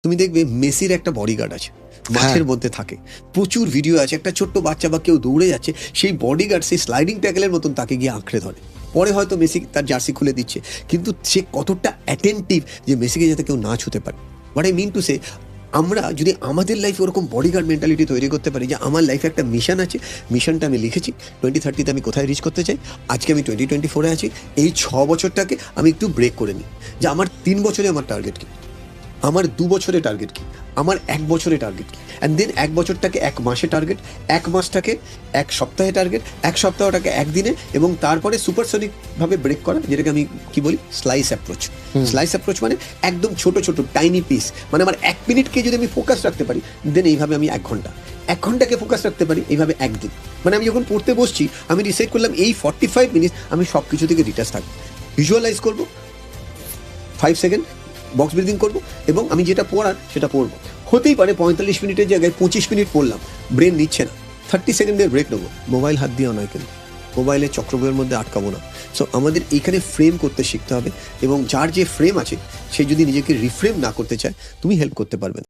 তুমি দেখবে মেসির একটা বডিগার্ড আছে, মাঠের মধ্যে থাকে, প্রচুর ভিডিও আছে, একটা ছোট্ট বাচ্চা বা কেউ দৌড়ে যাচ্ছে, সেই বডিগার্ড সেই স্লাইডিং ট্যাকলের মতন তাকে গিয়ে আঁকড়ে ধরে। পরে হয়তো মেসি তার জার্সি খুলে দিচ্ছে, কিন্তু সে কতটা অ্যাটেন্টিভ যে মেসিকে যাতে কেউ না ছুতে পারে। But I mean to say, আমরা যদি আমাদের লাইফে ওরকম বডিগার্ড মেন্টালিটি তৈরি করতে পারি যে আমার লাইফে একটা মিশন আছে, মিশনটা আমি লিখেছি 2030-তে আমি কোথায় রিচ করতে চাই, আজকে আমি 2024-এ আছি, এই 6 বছরটাকে আমি একটু ব্রেক করে নিই যে আমার 3 বছরে আমার টার্গেট কী, আমার 2 বছরে টার্গেট কী, আমার 1 বছরে টার্গেট কী, অ্যান্ড দেন 1 বছরটাকে 1 মাসে টার্গেট, 1 মাসটাকে 1 সপ্তাহে টার্গেট, 1 সপ্তাহটাকে 1 দিনে, এবং তারপরে সুপারসনিকভাবে ব্রেক করা, যেটাকে আমি কি বলি স্লাইস অ্যাপ্রোচ। স্লাইস অ্যাপ্রোচ মানে একদম ছোট ছোট টাইনি পিস, মানে আমার 1 মিনিটকে যদি আমি ফোকাস রাখতে পারি, দেন এইভাবে আমি 1 ঘন্টা, 1 ঘন্টাকে ফোকাস রাখতে পারি এইভাবে 1 দিন। মানে আমি যখন পড়তে বসছি আমি ডিসাইড করলাম এই 45 মিনিট আমি সব কিছু থেকে ডিটাচ থাকবো, ভিজুয়ালাইজ করবো, 5 সেকেন্ড বক্স ব্রিদিং করবো, এবং আমি যেটা পড়ার সেটা পড়বো। হতেই পারে 45 মিনিটের জায়গায় 25 মিনিট পড়লাম, ব্রেন নিচ্ছে না, 30 সেকেন্ডের ব্রেক নেবো, মোবাইল হাত দিয়েও নয়, কিন্তু মোবাইলের চক্রব্যূহের মধ্যে আটকাবো না। সো আমাদের এইখানে ফ্রেম করতে শিখতে হবে, এবং যার যে ফ্রেম আছে সে যদি নিজেকে রিফ্রেম না করতে চায়, তুমি হেল্প করতে পারবে না।